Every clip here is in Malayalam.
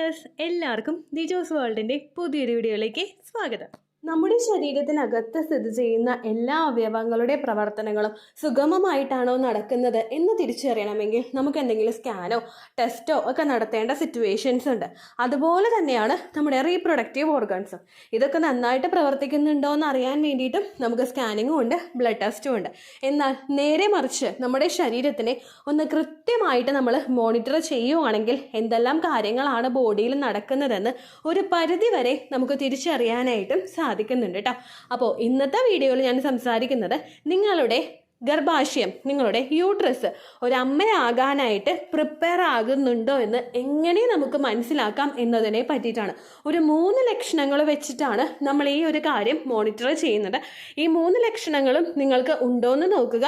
വ്യൂവേഴ്സ്, എല്ലാവർക്കും ദിജോസ് വേൾഡിൻ്റെ പുതിയൊരു വീഡിയോയിലേക്ക് സ്വാഗതം. നമ്മുടെ ശരീരത്തിനകത്ത് സ്ഥിതി ചെയ്യുന്ന എല്ലാ അവയവങ്ങളുടെ പ്രവർത്തനങ്ങളും സുഗമമായിട്ടാണോ നടക്കുന്നത് എന്ന് തിരിച്ചറിയണമെങ്കിൽ നമുക്ക് എന്തെങ്കിലും സ്കാനോ ടെസ്റ്റോ ഒക്കെ നടത്തേണ്ട സിറ്റുവേഷൻസ് ഉണ്ട്. അതുപോലെ തന്നെയാണ് നമ്മുടെ റീപ്രൊഡക്റ്റീവ് ഓർഗൻസും. ഇതൊക്കെ നന്നായിട്ട് പ്രവർത്തിക്കുന്നുണ്ടോ എന്ന് അറിയാൻ വേണ്ടിയിട്ടും നമുക്ക് സ്കാനിങ്ങും ഉണ്ട്, ബ്ലഡ് ടെസ്റ്റും ഉണ്ട്. എന്നാൽ നേരെ മറിച്ച് നമ്മുടെ ശരീരത്തിനെ ഒന്ന് കൃത്യമായിട്ട് നമ്മൾ മോണിറ്റർ ചെയ്യുവാണെങ്കിൽ എന്തെല്ലാം കാര്യങ്ങളാണ് ബോഡിയിൽ നടക്കുന്നതെന്ന് ഒരു പരിധി വരെ നമുക്ക് തിരിച്ചറിയാനായിട്ടും സാധിക്കുന്നുണ്ട് കേട്ടോ. അപ്പോൾ ഇന്നത്തെ വീഡിയോയിൽ ഞാൻ സംസാരിക്കുന്നത് നിങ്ങളുടെ ഗർഭാശയം, നിങ്ങളുടെ യൂട്രസ് ഒരമ്മയാകാനായിട്ട് പ്രിപ്പയർ ആകുന്നുണ്ടോ എന്ന് എങ്ങനെ നമുക്ക് മനസ്സിലാക്കാം എന്നതിനെ പറ്റിയിട്ടാണ്. ഒരു 3 ലക്ഷണങ്ങൾ വെച്ചിട്ടാണ് നമ്മൾ ഈ ഒരു കാര്യം മോണിറ്റർ ചെയ്യുന്നത്. ഈ 3 ലക്ഷണങ്ങളും നിങ്ങൾക്ക് ഉണ്ടോ എന്ന് നോക്കുക.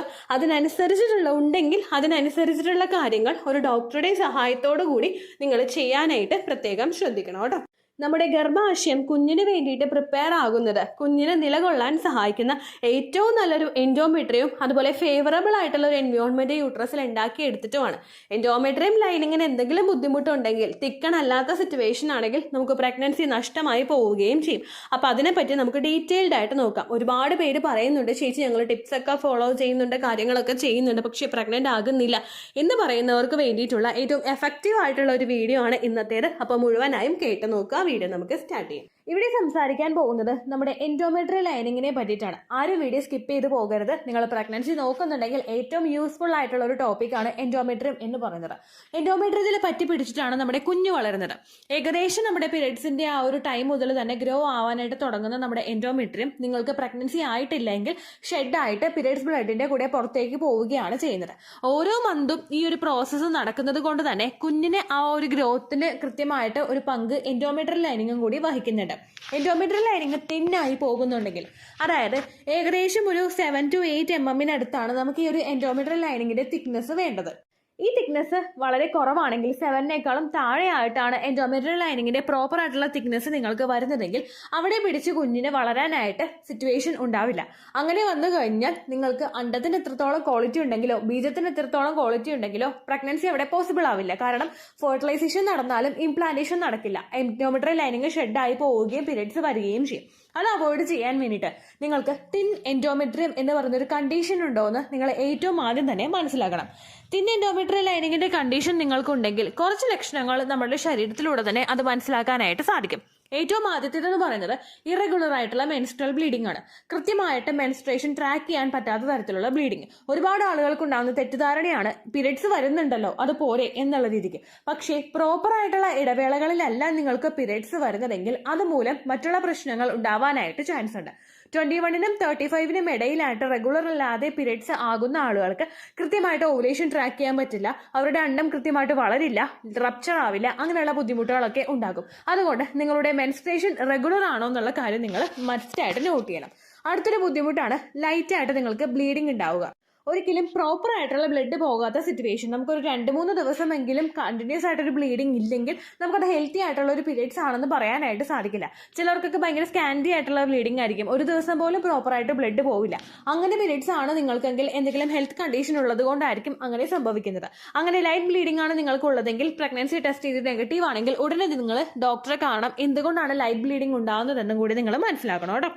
ഉണ്ടെങ്കിൽ അതിനനുസരിച്ചിട്ടുള്ള കാര്യങ്ങൾ ഒരു ഡോക്ടറുടെ സഹായത്തോടു കൂടി നിങ്ങൾ ചെയ്യാനായിട്ട് പ്രത്യേകം ശ്രദ്ധിക്കണം കേട്ടോ. നമ്മുടെ ഗർഭാശയം കുഞ്ഞിന് വേണ്ടിയിട്ട് പ്രിപ്പയർ ആകുന്നത്, കുഞ്ഞിന് നിലകൊള്ളാൻ സഹായിക്കുന്ന ഏറ്റവും നല്ലൊരു എൻഡോമെട്രിയും അതുപോലെ ഫേവറബിൾ ആയിട്ടുള്ള ഒരു എൻവയോൺമെന്റ് യൂട്രസിൽ ഉണ്ടാക്കി എടുത്തിട്ടുമാണ്. എൻഡോമെട്രിയം ലൈനിങ്ങിന് എന്തെങ്കിലും ബുദ്ധിമുട്ടുണ്ടെങ്കിൽ, തിക്കണല്ലാത്ത സിറ്റുവേഷൻ ആണെങ്കിൽ നമുക്ക് പ്രഗ്നൻസി നഷ്ടമായി പോവുകയും ചെയ്യും. അപ്പോൾ അതിനെപ്പറ്റി നമുക്ക് ഡീറ്റെയിൽഡ് ആയിട്ട് നോക്കാം. ഒരുപാട് പേര് പറയുന്നുണ്ട്, ചേച്ചി ഞങ്ങൾ ടിപ്സ് ഒക്കെ ഫോളോ ചെയ്യുന്നുണ്ട്, കാര്യങ്ങളൊക്കെ ചെയ്യുന്നുണ്ട്, പക്ഷേ പ്രഗ്നന്റ് ആകുന്നില്ല എന്ന് പറയുന്നവർക്ക് വേണ്ടിയിട്ടുള്ള ഏറ്റവും എഫക്റ്റീവ് ആയിട്ടുള്ള ഒരു വീഡിയോ ആണ് ഇന്നത്തേത്. അപ്പോൾ മുഴുവനായും കേട്ട് നോക്കുക. വീഡിയോ നമുക്ക് സ്റ്റാർട്ട് ചെയ്യാം. ഇവിടെ സംസാരിക്കാൻ പോകുന്നത് നമ്മുടെ എൻഡോമെട്രിയൽ ലൈനിങ്ങിനെ പറ്റിയിട്ടാണ്. ആരും വീഡിയോ സ്കിപ്പ് ചെയ്ത് പോകരുത്. നിങ്ങൾ പ്രഗ്നൻസി നോക്കുന്നുണ്ടെങ്കിൽ ഏറ്റവും യൂസ്ഫുൾ ആയിട്ടുള്ള ഒരു ടോപ്പിക്കാണ് എൻഡോമെട്രിയം എന്ന് പറയുന്നത്. എൻഡോമെട്രിയത്തിൽ പറ്റി പിടിച്ചിട്ടാണ് നമ്മുടെ കുഞ്ഞു വളരുന്നത്. ഏകദേശം നമ്മുടെ പീരിയഡ്സിന്റെ ആ ഒരു ടൈം മുതൽ തന്നെ ഗ്രോ ആവാനായിട്ട് തുടങ്ങുന്ന നമ്മുടെ എൻഡോമെട്രിയം നിങ്ങൾക്ക് പ്രഗ്നൻസി ആയിട്ടില്ലെങ്കിൽ ഷെഡായിട്ട് പീരിയഡ്സ് ബ്ലഡിന്റെ കൂടെ പുറത്തേക്ക് പോവുകയാണ് ചെയ്യുന്നത്. ഓരോ മന്തും ഈ ഒരു പ്രോസസ്സ് നടക്കുന്നത് കൊണ്ട് തന്നെ കുഞ്ഞിന് ആ ഒരു ഗ്രോത്തിന് കൃത്യമായിട്ട് ഒരു പങ്ക് എൻഡോമെട്രിയൽ ലൈനിങ്ങും കൂടി വഹിക്കുന്നുണ്ട്. എൻഡോമെട്രിയൽ ലൈനിങ് തിന്നായി പോകുന്നുണ്ടെങ്കിൽ, അതായത് ഏകദേശം ഒരു 7 to 8 mm നമുക്ക് ഈ ഒരു എൻഡോമെട്രിയൽ ലൈനിങ്ങിന്റെ തിക്നെസ് വേണ്ടത്. ഈ തിക്നെസ് വളരെ കുറവാണെങ്കിൽ 7നേക്കാളും താഴെയായിട്ടാണ് എൻഡോമെട്രിയൽ ലൈനിങ്ങിന്റെ പ്രോപ്പർ ആയിട്ടുള്ള തിക്നെസ് നിങ്ങൾക്ക് വരുന്നതെങ്കിൽ അവിടെ പിടിച്ച് കുഞ്ഞിന് വളരാനായിട്ട് സിറ്റുവേഷൻ ഉണ്ടാവില്ല. അങ്ങനെ വന്നു കഴിഞ്ഞാൽ നിങ്ങൾക്ക് അണ്ടത്തിന് എത്രത്തോളം ക്വാളിറ്റി ഉണ്ടെങ്കിലോ ബീജത്തിന് എത്രത്തോളം ക്വാളിറ്റി ഉണ്ടെങ്കിലോ പ്രഗ്നൻസി അവിടെ പോസിബിൾ ആവില്ല. കാരണം ഫെർട്ടിലൈസേഷൻ നടന്നാലും ഇംപ്ലാന്റേഷൻ നടക്കില്ല. എൻഡോമെട്രിയൽ ലൈനിങ് ഷെഡായി പോവുകയും പീരിയഡ്സ് വരികയും ചെയ്യും. അത് അവോയ്ഡ് ചെയ്യാൻ വേണ്ടിയിട്ട് നിങ്ങൾക്ക് തിൻ എൻഡോമെട്രിയം എന്ന് പറയുന്നൊരു കണ്ടീഷൻ ഉണ്ടോ എന്ന് നിങ്ങൾ ഏറ്റവും ആദ്യം തന്നെ മനസ്സിലാക്കണം. തിൻ എൻഡോമെട്രിയൽ ലൈനിങ്ങിന്റെ കണ്ടീഷൻ നിങ്ങൾക്കുണ്ടെങ്കിൽ കുറച്ച് ലക്ഷണങ്ങൾ നമ്മുടെ ശരീരത്തിലൂടെ തന്നെ അത് മനസ്സിലാക്കാനായിട്ട് സാധിക്കും. ഏറ്റവും ആദ്യത്തേതെന്ന് പറയുന്നത് ഇറഗുലർ ആയിട്ടുള്ള മെൻസ്ട്രൽ ബ്ലീഡിംഗ് ആണ്. കൃത്യമായിട്ട് മെൻസ്ട്രേഷൻ ട്രാക്ക് ചെയ്യാൻ പറ്റാത്ത തരത്തിലുള്ള ബ്ലീഡിംഗ്. ഒരുപാട് ആളുകൾക്ക് ഉണ്ടാകുന്ന തെറ്റിദ്ധാരണയാണ് പീരിയഡ്സ് വരുന്നുണ്ടല്ലോ അത് പോരെ എന്നുള്ള രീതിക്ക്. പക്ഷേ പ്രോപ്പർ ആയിട്ടുള്ള ഇടവേളകളിലല്ല നിങ്ങൾക്ക് പീരിയഡ്സ് വരുന്നതെങ്കിൽ അതുമൂലം മറ്റുള്ള പ്രശ്നങ്ങൾ ഉണ്ടാവാനായിട്ട് ചാൻസ് ഉണ്ട്. 21നും 35നും ഇടയിലായിട്ട് റെഗുലർ അല്ലാതെ പീരിയഡ്സ് ആകുന്ന ആളുകൾക്ക് കൃത്യമായിട്ട് ഓവുലേഷൻ ട്രാക്ക് ചെയ്യാൻ പറ്റില്ല, അവരുടെ അണ്ടം കൃത്യമായിട്ട് വളരില്ല, റപ്ചർ ആവില്ല, അങ്ങനെയുള്ള ബുദ്ധിമുട്ടുകളൊക്കെ ഉണ്ടാകും. അതുകൊണ്ട് നിങ്ങളുടെ മെൻസ്ട്രേഷൻ റെഗുലർ ആണോ എന്നുള്ള കാര്യം നിങ്ങൾ മസ്റ്റായിട്ട് നോട്ട് ചെയ്യണം. അടുത്തൊരു ബുദ്ധിമുട്ടാണ് ലൈറ്റ് ആയിട്ട് നിങ്ങൾക്ക് ബ്ലീഡിംഗ് ഉണ്ടാവുക. ഒരിക്കലും പ്രോപ്പർ ആയിട്ടുള്ള ബ്ലഡ് പോകാത്ത സിറ്റുവേഷൻ, നമുക്കൊരു 2-3 ദിവസമെങ്കിലും കണ്ടിന്യൂസ് ആയിട്ടൊരു ബ്ലീഡിംഗ് ഇല്ലെങ്കിൽ നമുക്കത് ഹെൽത്തി ആയിട്ടുള്ള ഒരു പീരിയഡ്സ് ആണെന്ന് പറയാനായിട്ട് സാധിക്കില്ല. ചിലർക്കൊക്കെ ഭയങ്കര സ്കാൻഡി ആയിട്ടുള്ള ബ്ലീഡിംഗ് ആയിരിക്കും, ഒരു ദിവസം പോലും പ്രോപ്പർ ആയിട്ട് ബ്ലഡ് പോവില്ല. അങ്ങനെ പീരിയഡ്സ് ആണ് നിങ്ങൾക്കെങ്കിൽ എന്തെങ്കിലും ഹെൽത്ത് കണ്ടീഷൻ ഉള്ളത് കൊണ്ടായിരിക്കും അങ്ങനെ സംഭവിക്കുന്നത്. അങ്ങനെ ലൈറ്റ് ബ്ലീഡിംഗ് ആണ് നിങ്ങൾക്കുള്ളതെങ്കിൽ പ്രഗ്നൻസി ടെസ്റ്റ് ചെയ്ത് നെഗറ്റീവ് ആണെങ്കിൽ ഉടനെ നിങ്ങൾ ഡോക്ടറെ കാണണം. എന്തുകൊണ്ടാണ് ലൈറ്റ് ബ്ലീഡിംഗ് ഉണ്ടാകുന്നതെന്നും കൂടി നിങ്ങൾ മനസ്സിലാക്കണം കേട്ടോ.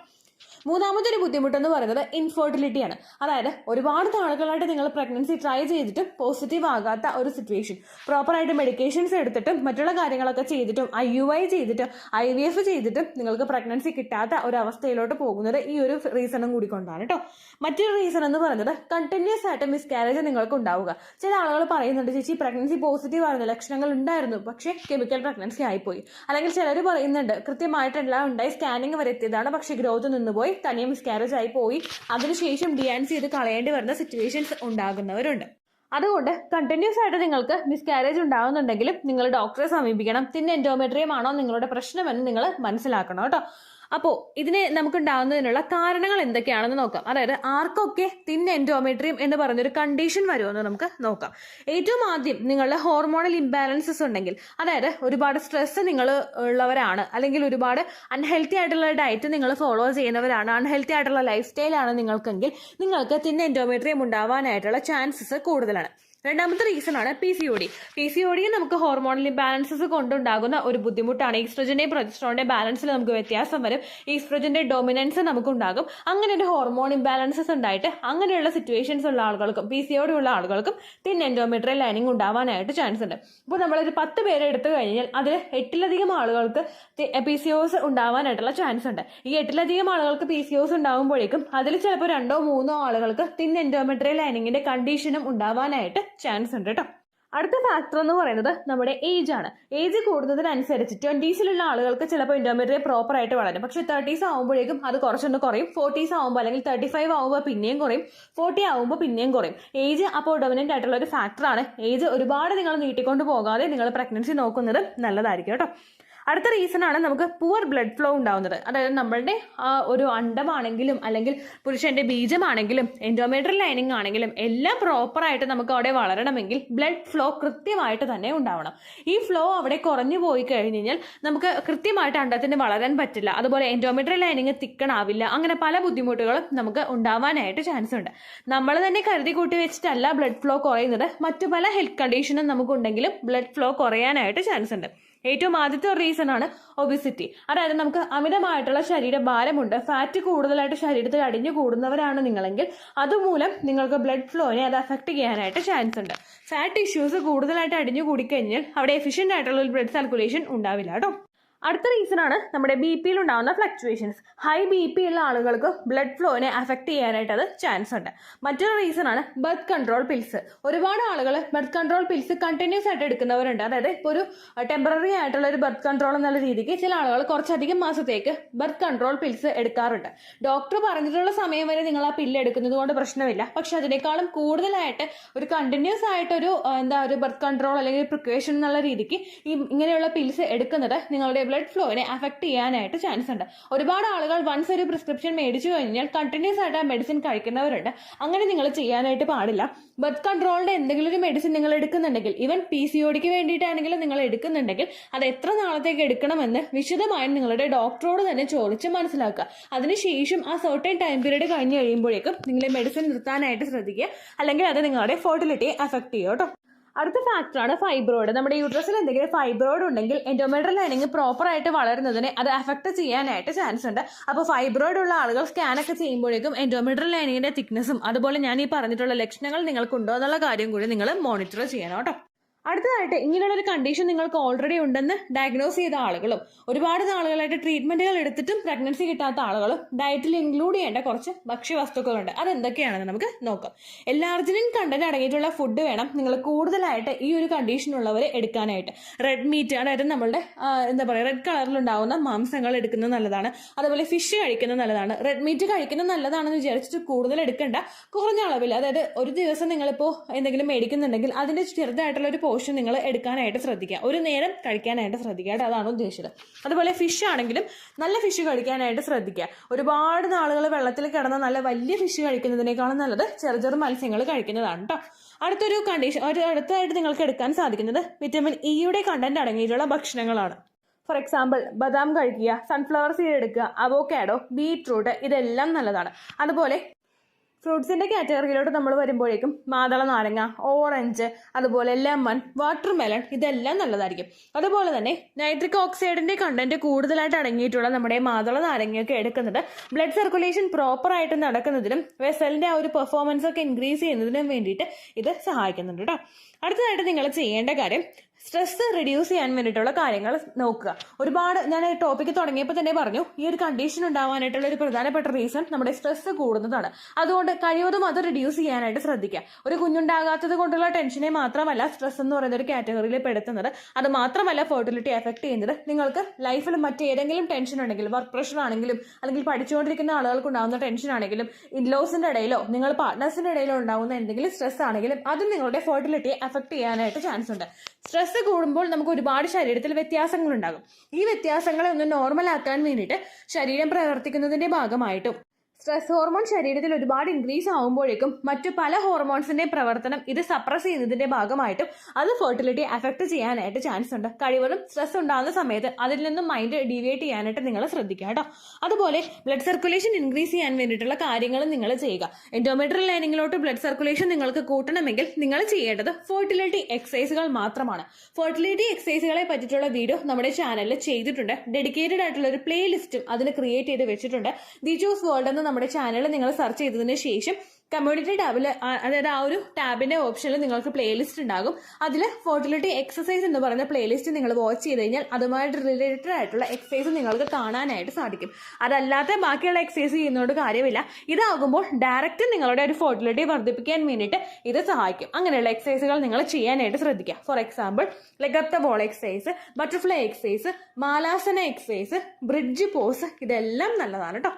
മൂന്നാമതൊരു ബുദ്ധിമുട്ടെന്ന് പറയുന്നത് ഇൻഫെർട്ടിലിറ്റിയാണ്. അതായത് ഒരുപാട് നാളുകളായിട്ട് നിങ്ങൾ പ്രഗ്നൻസി ട്രൈ ചെയ്തിട്ടും പോസിറ്റീവ് ആകാത്ത ഒരു സിറ്റുവേഷൻ. പ്രോപ്പറായിട്ട് മെഡിക്കേഷൻസ് എടുത്തിട്ടും മറ്റുള്ള കാര്യങ്ങളൊക്കെ ചെയ്തിട്ടും IUI ചെയ്തിട്ടും IVF ചെയ്തിട്ടും നിങ്ങൾക്ക് പ്രഗ്നൻസി കിട്ടാത്ത ഒരു അവസ്ഥയിലോട്ട് പോകുന്നത് ഈ ഒരു റീസണും കൂടി കൊണ്ടാണ് കേട്ടോ. മറ്റൊരു റീസൺ എന്ന് പറയുന്നത് കണ്ടിന്യൂസ് ആയിട്ട് മിസ്കാരേജ് നിങ്ങൾക്ക് ഉണ്ടാവുക. ചില ആളുകൾ പറയുന്നുണ്ട്, ചേച്ചി പ്രഗ്നൻസി പോസിറ്റീവ് ആയിരുന്നു, ലക്ഷണങ്ങൾ ഉണ്ടായിരുന്നു, പക്ഷേ കെമിക്കൽ പ്രഗ്നൻസി ആയിപ്പോയി. അല്ലെങ്കിൽ ചിലർ പറയുന്നുണ്ട് കൃത്യമായിട്ടെല്ലാം ഉണ്ടായി, സ്കാനിങ് വരെ എത്തിയതാണ്, പക്ഷേ ഗ്രോത്ത് നിന്നുപോയി, തനിയെ മിസ്കാരേജ് ആയി പോയി, അതിനുശേഷം DNC ചെയ്ത് കളയേണ്ടി വരുന്ന സിറ്റുവേഷൻസ് ഉണ്ടാകുന്നവരുണ്ട്. അതുകൊണ്ട് കണ്ടിന്യൂസ് ആയിട്ട് നിങ്ങൾക്ക് മിസ്കാരേജ് ഉണ്ടാകുന്നുണ്ടെങ്കിലും നിങ്ങൾ ഡോക്ടറെ സമീപിക്കണം. തിൻ എൻഡോമെട്രിയം ആണോ നിങ്ങളുടെ പ്രശ്നമെന്ന് നിങ്ങൾ മനസ്സിലാക്കണം കേട്ടോ. അപ്പോൾ ഇതിനെ നമുക്കുണ്ടാകുന്നതിനുള്ള കാരണങ്ങൾ എന്തൊക്കെയാണെന്ന് നോക്കാം. അതായത് ആർക്കൊക്കെ തിൻ എൻഡോമെട്രിയം എന്ന് പറഞ്ഞൊരു കണ്ടീഷൻ വരുമെന്ന് നമുക്ക് നോക്കാം. ഏറ്റവും ആദ്യം നിങ്ങളുടെ ഹോർമോണൽ ഇംബാലൻസസ് ഉണ്ടെങ്കിൽ, അതായത് ഒരുപാട് സ്ട്രെസ് നിങ്ങൾ ഉള്ളവരാണ്, അല്ലെങ്കിൽ ഒരുപാട് അൺഹെൽത്തി ആയിട്ടുള്ള ഡയറ്റ് നിങ്ങൾ ഫോളോ ചെയ്യുന്നവരാണ്, അൺഹെൽത്തി ആയിട്ടുള്ള ലൈഫ് സ്റ്റൈലാണ് നിങ്ങൾക്കെങ്കിൽ നിങ്ങൾക്ക് തിൻ എൻഡോമെട്രിയം ഉണ്ടാവാനായിട്ടുള്ള ചാൻസസ് കൂടുതലാണ്. രണ്ടാമത്തെ റീസൺ ആണ് PCOD. PCOD നമുക്ക് ഹോർമോണൽ ഇംബാലൻസസ് കൊണ്ടുണ്ടാകുന്ന ഒരു ബുദ്ധിമുട്ടാണ്. ഈസ്ട്രോജന്റെ പ്രൊജസ്ട്രോണിന്റെ ബാലൻസിൽ നമുക്ക് വ്യത്യാസം വരും. ഈസ്ട്രോജന്റെ ഡൊമിനൻസ് നമുക്കുണ്ടാകും. അങ്ങനെ ഒരു ഹോർമോൺ ഇംബാലൻസസ് ഉണ്ടായിട്ട് അങ്ങനെയുള്ള സിറ്റുവേഷൻസ് ഉള്ള ആളുകൾക്കും PCOD ഉള്ള ആളുകൾക്കും തിൻ എൻഡോമെട്രിയൽ ലൈനിങ് ഉണ്ടാവാനായിട്ട് ചാൻസ് ഉണ്ട്. ഇപ്പോൾ നമ്മളൊരു 10 പേരെ എടുത്തു കഴിഞ്ഞാൽ അതിൽ 8ലധികം ആളുകൾക്ക് PCOS ഉണ്ടാവാനായിട്ടുള്ള ചാൻസ് ഉണ്ട്. ഈ 8ലധികം ആളുകൾക്ക് PCOS ഉണ്ടാകുമ്പോഴേക്കും അതിൽ ചിലപ്പോൾ 2-3 ആളുകൾക്ക് തിൻ എൻഡോമെട്രിയൽ ലൈനിങ്ങിന്റെ കണ്ടീഷനും ഉണ്ടാവാനായിട്ട് ചാൻസ് ഉണ്ട് കേട്ടോ. അടുത്ത ഫാക്ടർ എന്ന് പറയുന്നത് നമ്മുടെ ഏജ് ആണ്. ഏജ് കൂടുന്നതിനനുസരിച്ച് 20s ആളുകൾക്ക് ചിലപ്പോൾ എൻഡോമെട്രിയം പ്രോപ്പർ ആയിട്ട് വളരും. പക്ഷെ 30s ആകുമ്പോഴേക്കും അത് കുറച്ചൊന്ന് കുറയും. 40s ആകുമ്പോൾ അല്ലെങ്കിൽ 35 ആകുമ്പോൾ പിന്നെയും കുറയും. 40 ആകുമ്പോൾ പിന്നെയും കുറയും. ഏജ് അപ്പോൾ ഡൊമിനന്റ് ആയിട്ടുള്ള ഒരു ഫാക്ടറാണ്. ഏജ് ഒരുപാട് നിങ്ങൾ നീട്ടിക്കൊണ്ട് പോകാതെ നിങ്ങൾ പ്രഗ്നൻസി നോക്കുന്നത് നല്ലതായിരിക്കും കേട്ടോ. അടുത്ത റീസൺ ആണ് നമുക്ക് പുവർ ബ്ലഡ് ഫ്ലോ ഉണ്ടാവുന്നത്. അതായത് നമ്മളുടെ ഒരു അണ്ടമാണെങ്കിലും അല്ലെങ്കിൽ പുരുഷന്റെ ബീജമാണെങ്കിലും എൻഡോമെട്രിയൽ ലൈനിങ് ആണെങ്കിലും എല്ലാം പ്രോപ്പറായിട്ട് നമുക്ക് അവിടെ വളരണമെങ്കിൽ ബ്ലഡ് ഫ്ലോ കൃത്യമായിട്ട് തന്നെ ഉണ്ടാവണം. ഈ ഫ്ലോ അവിടെ കുറഞ്ഞു പോയി കഴിഞ്ഞ് കഴിഞ്ഞാൽ നമുക്ക് കൃത്യമായിട്ട് അണ്ടത്തിന് വളരാൻ പറ്റില്ല. അതുപോലെ എൻഡോമെട്രിയൽ ലൈനിങ് തിക്കണാവില്ല. അങ്ങനെ പല ബുദ്ധിമുട്ടുകളും നമുക്ക് ഉണ്ടാവാനായിട്ട് ചാൻസ് ഉണ്ട്. നമ്മൾ തന്നെ കരുതി കൂട്ടി വെച്ചിട്ടല്ല ബ്ലഡ് ഫ്ലോ കുറയുന്നത്. മറ്റു പല ഹെൽത്ത് കണ്ടീഷനും നമുക്കുണ്ടെങ്കിലും ബ്ലഡ് ഫ്ലോ കുറയാനായിട്ട് ചാൻസ് ഉണ്ട്. ഏറ്റവും ആദ്യത്തെ ഒരു റീസൺ ആണ് ഒബിസിറ്റി. അതായത് നമുക്ക് അമിതമായിട്ടുള്ള ശരീരഭാരമുണ്ട്, ഫാറ്റ് കൂടുതലായിട്ട് ശരീരത്തിൽ അടിഞ്ഞു കൂടുന്നവരാണ് നിങ്ങളെങ്കിൽ അതുമൂലം നിങ്ങൾക്ക് ബ്ലഡ് ഫ്ലോനെ അത് അഫക്റ്റ് ചെയ്യാനായിട്ട് ചാൻസ് ഉണ്ട്. ഫാറ്റ് ഇഷ്യൂസ് കൂടുതലായിട്ട് അടിഞ്ഞു കൂടിക്കഴിഞ്ഞാൽ അവിടെ എഫിഷ്യന്റ് ആയിട്ടുള്ള ഒരു ബ്ലഡ് സർക്കുലേഷൻ ഉണ്ടാവില്ല കേട്ടോ. അടുത്ത റീസൺ ആണ് നമ്മുടെ BP ഉണ്ടാകുന്ന ഫ്ലക്ച്വേഷൻസ്. ഹൈ BP ഉള്ള ആളുകൾക്ക് ബ്ലഡ് ഫ്ലോനെ അഫക്റ്റ് ചെയ്യാനായിട്ട് അത് ചാൻസ് ഉണ്ട്. മറ്റൊരു റീസൺ ആണ് ബർത്ത് കൺട്രോൾ പിൽസ്. ഒരുപാട് ആളുകൾ ബർത്ത് കൺട്രോൾ പിൽസ് കണ്ടിന്യൂസ് ആയിട്ട് എടുക്കുന്നവരുണ്ട്. അതായത് ഇപ്പോൾ ഒരു ടെമ്പററി ആയിട്ടുള്ള ഒരു ബർത്ത് കൺട്രോൾ എന്നുള്ള രീതിക്ക് ചില ആളുകൾ കുറച്ചധികം മാസത്തേക്ക് ബർത്ത് കൺട്രോൾ പിൽസ് എടുക്കാറുണ്ട്. ഡോക്ടർ പറഞ്ഞിട്ടുള്ള സമയം വരെ നിങ്ങൾ ആ പില്ല് എടുക്കുന്നത് കൊണ്ട് പ്രശ്നമില്ല. പക്ഷെ അതിനേക്കാളും കൂടുതലായിട്ട് ഒരു കണ്ടിന്യൂസ് ആയിട്ടൊരു ഒരു ബർത്ത് കൺട്രോൾ അല്ലെങ്കിൽ പ്രിക്വേഷൻ എന്നുള്ള രീതിക്ക് ഇങ്ങനെയുള്ള പിൽസ് എടുക്കുന്നത് നിങ്ങളുടെ ബ്ലഡ് ഫ്ലോനെ അഫക്റ്റ് ചെയ്യാനായിട്ട് ചാൻസ് ഉണ്ട്. ഒരുപാട് ആളുകൾ വൺസ് ഒരു പ്രിസ്ക്രിപ്ഷൻ മേടിച്ചു കഴിഞ്ഞാൽ കണ്ടിന്യൂസ് ആയിട്ട് ആ മെഡിസിൻ കഴിക്കുന്നവരുണ്ട്. അങ്ങനെ നിങ്ങൾ ചെയ്യാനായിട്ട് പാടില്ല. ബർത്ത് കൺട്രോളിന്റെ എന്തെങ്കിലും ഒരു മെഡിസിൻ നിങ്ങൾ എടുക്കുന്നുണ്ടെങ്കിൽ, ഈവൻ PCODക്ക് വേണ്ടിയിട്ടാണെങ്കിലും നിങ്ങൾ എടുക്കുന്നുണ്ടെങ്കിൽ അത് എത്ര നാളത്തേക്ക് എടുക്കണമെന്ന് വിശദമായും നിങ്ങളുടെ ഡോക്ടറോട് തന്നെ ചോദിച്ച് മനസ്സിലാക്കുക. അതിനുശേഷം ആ സർട്ടൻ ടൈം പീരീഡ് കഴിഞ്ഞ് കഴിയുമ്പോഴേക്കും നിങ്ങൾ മെഡിസിൻ നിർത്താനായിട്ട് ശ്രദ്ധിക്കുക. അല്ലെങ്കിൽ അത് നിങ്ങളുടെ ഫെർട്ടിലിറ്റിയെ അഫക്റ്റ് ചെയ്യും കേട്ടോ. അടുത്ത ഫാക്ടറാണ് ഫൈബ്രോയിഡ്. നമ്മുടെ യൂട്രസിൽ എന്തെങ്കിലും ഫൈബ്രോയിഡ് ഉണ്ടെങ്കിൽ എൻഡോമെട്രിയൽ ലൈനിങ് പ്രോപ്പർ ആയിട്ട് വളരുന്നതിനെ അത് അഫക്റ്റ് ചെയ്യാനായിട്ട് ചാൻസ് ഉണ്ട്. അപ്പോൾ ഫൈബ്രോയിഡ് ഉള്ള ആളുകൾ സ്കാനൊക്കെ ചെയ്യുമ്പോഴേക്കും എൻഡോമെട്രിയൽ ലൈനിങ്ങിന്റെ തിക്നെസ്സും അതുപോലെ ഞാൻ ഈ പറഞ്ഞിട്ടുള്ള ലക്ഷണങ്ങൾ നിങ്ങൾക്കുണ്ടോ എന്നുള്ള കാര്യം കൂടി നിങ്ങൾ മോണിറ്റർ ചെയ്യണം കേട്ടോ. അടുത്തതായിട്ട് ഇങ്ങനെയുള്ള ഒരു കണ്ടീഷൻ നിങ്ങൾക്ക് ഓൾറെഡി ഉണ്ടെന്ന് ഡയഗ്നോസ് ചെയ്ത ആളുകളും ഒരുപാട് നാളുകളായിട്ട് ട്രീറ്റ്മെന്റുകൾ എടുത്തിട്ടും പ്രഗ്നൻസി കിട്ടാത്ത ആളുകളും ഡയറ്റിൽ ഇൻക്ലൂഡ് ചെയ്യേണ്ട കുറച്ച് ഭക്ഷ്യവസ്തുക്കളുണ്ട്. അതെന്തൊക്കെയാണെന്ന് നമുക്ക് നോക്കാം. എല്ലാർജിനിൻ കണ്ടന്റ് അടങ്ങിയിട്ടുള്ള ഫുഡ് വേണം നിങ്ങൾ കൂടുതലായിട്ട് ഈ ഒരു കണ്ടീഷനുള്ളവർ എടുക്കാനായിട്ട്. റെഡ് മീറ്റ്, അതായത് നമ്മളുടെ റെഡ് കളറിലുണ്ടാവുന്ന മാംസങ്ങൾ എടുക്കുന്നത് നല്ലതാണ്. അതുപോലെ ഫിഷ് കഴിക്കുന്നത് നല്ലതാണ്. റെഡ് മീറ്റ് കഴിക്കുന്നത് നല്ലതാണെന്ന് വിചാരിച്ചിട്ട് കൂടുതൽ എടുക്കേണ്ട, കുറഞ്ഞ അളവിൽ. അതായത് ഒരു ദിവസം നിങ്ങളിപ്പോൾ എന്തെങ്കിലും മേടിക്കുന്നുണ്ടെങ്കിൽ അതിന്റെ ചെറുതായിട്ടുള്ള ഒരു പോർഷൻ നിങ്ങൾ എടുക്കാനായിട്ട് ശ്രദ്ധിക്കുക. ഒരു നേരം കഴിക്കാനായിട്ട് ശ്രദ്ധിക്കുക. അതാണ് ഉദ്ദേശിച്ചത്. അതുപോലെ ഫിഷ് ആണെങ്കിലും നല്ല ഫിഷ് കഴിക്കാനായിട്ട് ശ്രദ്ധിക്കുക. ഒരുപാട് നാളുകൾ വെള്ളത്തിൽ കിടന്ന നല്ല വലിയ ഫിഷ് കഴിക്കുന്നതിനേക്കാളും നല്ലത് ചെറു മത്സ്യങ്ങൾ കഴിക്കുന്നതാണ് കേട്ടോ. അടുത്തൊരു കണ്ടീഷൻ, അടുത്തതായിട്ട് നിങ്ങൾക്ക് എടുക്കാൻ സാധിക്കുന്നത് വിറ്റമിൻ ഇയുടെ കണ്ടന്റ് അടങ്ങിയിട്ടുള്ള ഭക്ഷണങ്ങളാണ്. ഫോർ എക്സാമ്പിൾ ബദാം കഴിക്കുക, സൺഫ്ലവർ സീഡ് എടുക്കുക, അവോക്കാഡോ, ബീറ്റ്റൂട്ട്, ഇതെല്ലാം നല്ലതാണ്. അതുപോലെ ഫ്രൂട്ട്സിന്റെ കാറ്റഗറിയിലോട്ട് നമ്മൾ വരുമ്പോഴേക്കും മാതള നാരങ്ങ, ഓറഞ്ച്, അതുപോലെ ലെമൺ, വാട്ടർമെലൺ, ഇതെല്ലാം നല്ലതായിരിക്കും. അതുപോലെ തന്നെ നൈട്രിക് ഓക്സൈഡിന്റെ കണ്ടന്റ് കൂടുതലായിട്ട് അടങ്ങിയിട്ടുള്ള നമ്മുടെ മാതള നാരങ്ങയൊക്കെ എടുക്കുന്നത് ബ്ലഡ് സർക്കുലേഷൻ പ്രോപ്പർ ആയിട്ട് നടക്കുന്നതിനും വെസലിന്റെ ആ ഒരു പെർഫോമൻസ് ഒക്കെ ഇൻക്രീസ് ചെയ്യുന്നതിനും വേണ്ടിയിട്ട് ഇത് സഹായിക്കുന്നുണ്ട് കേട്ടോ. അടുത്തതായിട്ട് നിങ്ങൾ ചെയ്യേണ്ട കാര്യം സ്ട്രെസ് റിഡ്യൂസ് ചെയ്യാൻ വേണ്ടിയിട്ടുള്ള കാര്യങ്ങൾ നോക്കുക. ഒരുപാട് ഞാൻ ഈ ടോപ്പിക്ക് തുടങ്ങിയപ്പോൾ തന്നെ പറഞ്ഞു, ഈ ഒരു കണ്ടീഷൻ ഉണ്ടാവാനായിട്ടുള്ള ഒരു പ്രധാനപ്പെട്ട റീസൺ നമ്മുടെ സ്ട്രെസ് കൂടുന്നതാണ്. അതുകൊണ്ട് കഴിവതും അത് റിഡ്യൂസ് ചെയ്യാനായിട്ട് ശ്രദ്ധിക്കുക. ഒരു കുഞ്ഞുണ്ടാകാത്തത് കൊണ്ടുള്ള ടെൻഷനെ മാത്രമല്ല സ്ട്രെസ് എന്ന് പറയുന്ന ഒരു കാറ്റഗറിയിൽ പെടുത്തുന്നത്. അത് മാത്രമല്ല ഫെർട്ടിലിറ്റി എഫക്ട് ചെയ്യുന്നത്. നിങ്ങൾക്ക് ലൈഫിൽ മറ്റേതെങ്കിലും ടെൻഷൻ ഉണ്ടെങ്കിൽ, വർക്ക് പ്രഷർ ആണെങ്കിലും അല്ലെങ്കിൽ പഠിച്ചുകൊണ്ടിരിക്കുന്ന ആളുകൾക്ക് ഉണ്ടാകുന്ന ടെൻഷൻ ആണെങ്കിലും, ഇൻലോസിന്റെ ഇടയിലോ നിങ്ങൾ പാർട്ട്നേഴ്സിന്റെ ഇടയിലോ ഉണ്ടാകുന്ന എന്തെങ്കിലും സ്ട്രെസ് ആണെങ്കിലും അതും നിങ്ങളുടെ ഫെർട്ടിലിറ്റിയെ അഫക്ട് ചെയ്യാനായിട്ട് ചാൻസ് ഉണ്ട്. സ്ട്രെസ് കൂടുമ്പോൾ നമുക്ക് ഒരുപാട് ശരീരത്തിൽ വ്യത്യാസങ്ങൾ ഉണ്ടാകും. ഈ വ്യത്യാസങ്ങളെ ഒന്ന് നോർമൽ ആക്കാൻ വേണ്ടിയിട്ട് ശരീരം പ്രവർത്തിക്കുന്നതിന്റെ ഭാഗമായിട്ടും സ്ട്രെസ് ഹോർമോൺ ശരീരത്തിൽ ഒരുപാട് ഇൻക്രീസ് ആകുമ്പോഴേക്കും മറ്റു പല ഹോർമോൺസിന്റെ പ്രവർത്തനം ഇത് സപ്രസ് ചെയ്യുന്നതിന്റെ ഭാഗമായിട്ടും അത് ഫെർട്ടിലിറ്റി അഫക്ട് ചെയ്യാനായിട്ട് ചാൻസ് ഉണ്ട്. കഴിവതും സ്ട്രെസ് ഉണ്ടാകുന്ന സമയത്ത് അതിൽ നിന്നും മൈൻഡ് ഡീവിയേറ്റ് ചെയ്യാനായിട്ട് നിങ്ങൾ ശ്രദ്ധിക്കുക കേട്ടോ. അതുപോലെ ബ്ലഡ് സർക്കുലേഷൻ ഇൻക്രീസ് ചെയ്യാൻ വേണ്ടിയിട്ടുള്ള കാര്യങ്ങൾ നിങ്ങൾ ചെയ്യുക. എൻഡോമെട്രിയൽ ലൈനിങ്ങിലോട്ട് ബ്ലഡ് സർക്കുലേഷൻ നിങ്ങൾക്ക് കൂട്ടണമെങ്കിൽ നിങ്ങൾ ചെയ്യേണ്ടത് ഫെർട്ടിലിറ്റി എക്സസൈസുകൾ മാത്രമാണ്. ഫെർട്ടിലിറ്റി എക്സസൈസുകളെ പറ്റിയിട്ടുള്ള വീഡിയോ നമ്മുടെ ചാനലിൽ ചെയ്തിട്ടുണ്ട്. ഡെഡിക്കേറ്റഡ് ആയിട്ടുള്ള ഒരു പ്ലേലിസ്റ്റും അതിന് ക്രിയേറ്റ് ചെയ്ത് വെച്ചിട്ടുണ്ട്. ദി ചൂസ് വേൾഡ് എന്ന് നമ്മുടെ ചാനൽ നിങ്ങൾ സെർച്ച് ചെയ്തതിന് ശേഷം കമ്മ്യൂണിറ്റി ടാബിൽ, അതായത് ആ ഒരു ടാബിന്റെ ഓപ്ഷനിൽ നിങ്ങൾക്ക് പ്ലേലിസ്റ്റ് ഉണ്ടാകും. അതിൽ ഫെർട്ടിലിറ്റി എക്സസൈസ് എന്ന് പറയുന്ന പ്ലേലിസ്റ്റ് നിങ്ങൾ വാച്ച് ചെയ്ത് കഴിഞ്ഞാൽ അതുമായിട്ട് റിലേറ്റഡ് ആയിട്ടുള്ള എക്സസൈസ് നിങ്ങൾക്ക് കാണാനായിട്ട് സാധിക്കും. അതല്ലാത്ത ബാക്കിയുള്ള എക്സസൈസ് ചെയ്യുന്നതുകൊണ്ട് കാര്യമില്ല. ഇതാകുമ്പോൾ ഡയറക്റ്റ് നിങ്ങളുടെ ഒരു ഫെർട്ടിലിറ്റി വർദ്ധിപ്പിക്കാൻ വേണ്ടിയിട്ട് ഇത് സഹായിക്കും. അങ്ങനെയുള്ള എക്സസൈസുകൾ നിങ്ങൾ ചെയ്യാനായിട്ട് ശ്രദ്ധിക്കുക. For example leg up the ball exercise, butterfly exercise, malasana exercise, bridge pose, ഇതെല്ലാം നല്ലതാണ് കേട്ടോ.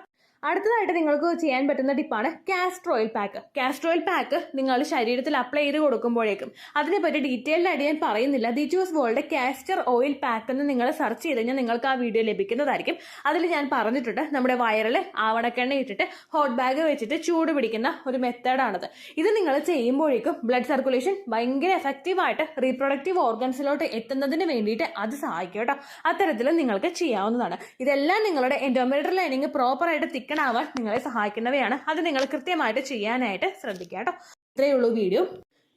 അടുത്തതായിട്ട് നിങ്ങൾക്ക് ചെയ്യാൻ പറ്റുന്ന ടിപ്പാണ് castor oil pack. Castor oil pack നിങ്ങൾ ശരീരത്തിൽ അപ്ലൈ ചെയ്ത് കൊടുക്കുമ്പോഴേക്കും, അതിനെപ്പറ്റി ഡീറ്റെയിൽഡ് ആയിട്ട് ഞാൻ പറയുന്നില്ല. The choose world castor oil pack എന്ന് നിങ്ങൾ സെർച്ച് ചെയ്ത് കഴിഞ്ഞാൽ നിങ്ങൾക്ക് ആ വീഡിയോ ലഭിക്കുന്നതായിരിക്കും. അതിൽ ഞാൻ പറഞ്ഞിട്ടുണ്ട് നമ്മുടെ വയറിൽ ആവണക്കെണ്ണ ഇട്ടിട്ട് ഹോട്ട് ബാഗ് വെച്ചിട്ട് ചൂട് പിടിക്കുന്ന ഒരു മെത്തേഡാണത്. ഇത് നിങ്ങൾ ചെയ്യുമ്പോഴേക്കും ബ്ലഡ് സർക്കുലേഷൻ ഭയങ്കര എഫക്റ്റീവായിട്ട് റീപ്രൊഡക്റ്റീവ് ഓർഗൻസിലോട്ട് എത്തുന്നതിന് വേണ്ടിയിട്ട് അത് സഹായിക്കും കേട്ടോ. അത്തരത്തിൽ നിങ്ങൾക്ക് ചെയ്യാവുന്നതാണ്. ഇതെല്ലാം നിങ്ങളുടെ എൻഡോമെട്രിയൽ ലൈനിങ് പ്രോപ്പറായിട്ട് ആവാൻ നിങ്ങളെ സഹായിക്കുന്നവയാണ്. അത് നിങ്ങൾ കൃത്യമായിട്ട് ചെയ്യാനായിട്ട് ശ്രദ്ധിക്കുക കേട്ടോ. ഇത്രയേ ഉള്ളൂ വീഡിയോ.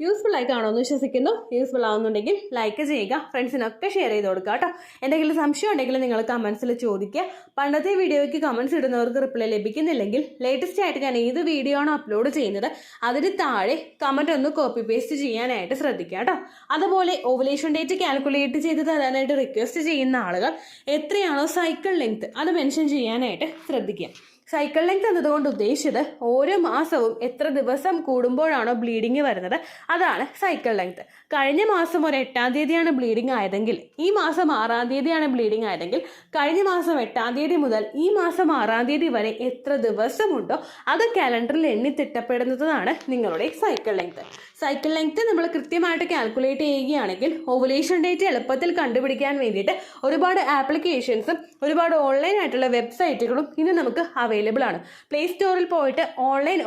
യൂസ്ഫുൾ ആയി കാണുമെന്ന് വിശ്വസിക്കുന്നു. യൂസ്ഫുൾ ആവുന്നുണ്ടെങ്കിൽ ലൈക്ക് ചെയ്യുക, ഫ്രണ്ട്സിനൊക്കെ ഷെയർ ചെയ്ത് കൊടുക്കുക കേട്ടോ. എന്തെങ്കിലും സംശയം ഉണ്ടെങ്കിൽ നിങ്ങൾ കമൻസിൽ ചോദിക്കുക. പണ്ടത്തെ വീഡിയോയ്ക്ക് കമൻസ് ഇടുന്നവർക്ക് റിപ്ലൈ ലഭിക്കുന്നില്ലെങ്കിൽ ലേറ്റസ്റ്റ് ആയിട്ട് ഞാൻ ഏത് വീഡിയോ ആണോ അപ്ലോഡ് ചെയ്യുന്നത് അതിന് താഴെ കമൻറ്റ് ഒന്ന് കോപ്പി പേസ്റ്റ് ചെയ്യാനായിട്ട് ശ്രദ്ധിക്കുക കേട്ടോ. അതുപോലെ ഓവുലേഷൻ ഡേറ്റ് കാൽക്കുലേറ്റ് ചെയ്ത് തരാനായിട്ട് റിക്വസ്റ്റ് ചെയ്യുന്ന ആളുകൾ എത്രയാണോ സൈക്കിൾ ലെങ്ത് അത് മെൻഷൻ ചെയ്യാനായിട്ട് ശ്രദ്ധിക്കുക. സൈക്കിൾ ലെങ്ത് എന്നതുകൊണ്ട് ഉദ്ദേശിച്ചത് ഓരോ മാസവും എത്ര ദിവസം കൂടുമ്പോഴാണോ ബ്ലീഡിങ് വരുന്നത് അതാണ് സൈക്കിൾ ലെങ്ത്. കഴിഞ്ഞ മാസം ഒരു 8-ാം തീയതിയാണ് ബ്ലീഡിങ് ആയതെങ്കിൽ ഈ മാസം 6-ാം തീയതിയാണ് ബ്ലീഡിങ് ആയതെങ്കിൽ കഴിഞ്ഞ മാസം 8-ാം തീയതി മുതൽ ഈ മാസം 6-ാം തീയതി വരെ എത്ര ദിവസമുണ്ടോ അത് കാലണ്ടറിൽ എണ്ണി തിട്ടപ്പെടുന്നതാണ് നിങ്ങളുടെ സൈക്കിൾ ലെങ്ത്. സൈക്കിൾ ലെങ്ത് നമ്മൾ കൃത്യമായിട്ട് കാൽക്കുലേറ്റ് ചെയ്യുകയാണെങ്കിൽ ഓവുലേഷൻ ഡേറ്റ് എളുപ്പത്തിൽ കണ്ടുപിടിക്കാൻ വേണ്ടിയിട്ട് ഒരുപാട് ആപ്ലിക്കേഷൻസും ഒരുപാട് ഓൺലൈൻ ആയിട്ടുള്ള വെബ്സൈറ്റുകളും ഇന്ന് നമുക്ക് അവൈലബിൾ ആണ്. പ്ലേ സ്റ്റോറിൽ പോയിട്ട് ഓൺലൈൻ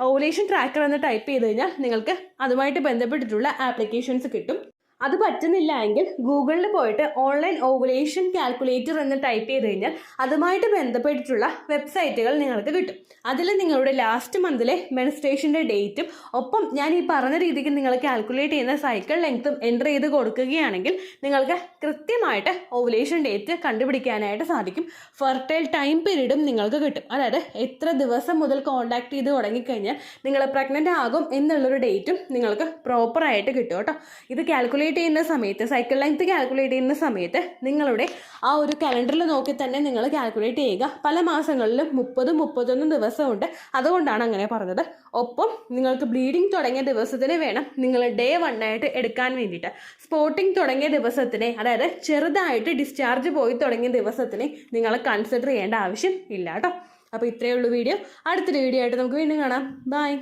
ഓവുലേഷൻ ട്രാക്കർ എന്ന് ടൈപ്പ് ചെയ്ത് കഴിഞ്ഞാൽ നിങ്ങൾക്ക് അതുമായിട്ട് ബന്ധപ്പെട്ടിട്ടുള്ള ആപ്ലിക്കേഷൻസ് കിട്ടും. അത് പറ്റുന്നില്ല എങ്കിൽ ഗൂഗിളിൽ പോയിട്ട് ഓൺലൈൻ ഓവുലേഷൻ കാൽക്കുലേറ്റർ എന്ന് ടൈപ്പ് ചെയ്ത് കഴിഞ്ഞാൽ അതുമായിട്ട് ബന്ധപ്പെട്ടിട്ടുള്ള വെബ്സൈറ്റുകൾ നിങ്ങൾക്ക് കിട്ടും. അതിൽ നിങ്ങളുടെ ലാസ്റ്റ് മന്തിലെ മെൻസ്ട്രേഷൻ്റെ ഡേറ്റും ഒപ്പം ഞാൻ ഈ പറഞ്ഞ രീതിക്ക് നിങ്ങൾ കാൽക്കുലേറ്റ് ചെയ്യുന്ന സൈക്കിൾ ലെങ്ത്തും എൻ്റർ ചെയ്ത് കൊടുക്കുകയാണെങ്കിൽ നിങ്ങൾക്ക് കൃത്യമായിട്ട് ഓവുലേഷൻ ഡേറ്റ് കണ്ടുപിടിക്കാനായിട്ട് സാധിക്കും. ഫെർട്ടൈൽ ടൈം പീരീഡും നിങ്ങൾക്ക് കിട്ടും. അതായത് എത്ര ദിവസം മുതൽ കോൺടാക്ട് ചെയ്ത് തുടങ്ങിക്കഴിഞ്ഞാൽ നിങ്ങൾ പ്രഗ്നൻ്റ് ആകും എന്നുള്ളൊരു ഡേറ്റും നിങ്ങൾക്ക് പ്രോപ്പറായിട്ട് കിട്ടും കേട്ടോ. ഇത് കാൽക്കുലേറ്റ് ചെയ്യുന്ന സമയത്ത് സൈക്കിൾ ലെങ്ത് കാൽക്കുലേറ്റ് ചെയ്യുന്ന സമയത്ത് നിങ്ങളുടെ ആ ഒരു കലണ്ടറിൽ നോക്കി തന്നെ നിങ്ങൾ കാൽക്കുലേറ്റ് ചെയ്യുക. പല മാസങ്ങളിലും 30-31 ദിവസമുണ്ട്. അതുകൊണ്ടാണ് അങ്ങനെ പറഞ്ഞത്. ഒപ്പം നിങ്ങൾക്ക് ബ്ലീഡിങ് തുടങ്ങിയ ദിവസത്തിന് വേണം നിങ്ങൾ ഡേ 1 ആയിട്ട് എടുക്കാൻ വേണ്ടിയിട്ട്. സ്പോട്ടിങ് തുടങ്ങിയ ദിവസത്തിനെ, അതായത് ചെറുതായിട്ട് ഡിസ്ചാർജ് പോയി തുടങ്ങിയ ദിവസത്തിനെ നിങ്ങൾ കൺസിഡർ ചെയ്യേണ്ട ആവശ്യം ഇല്ല കേട്ടോ. അപ്പോൾ ഇത്രയേ ഉള്ളൂ വീഡിയോ. അടുത്തൊരു വീഡിയോ ആയിട്ട് നമുക്ക് വീണ്ടും കാണാം. ബൈ.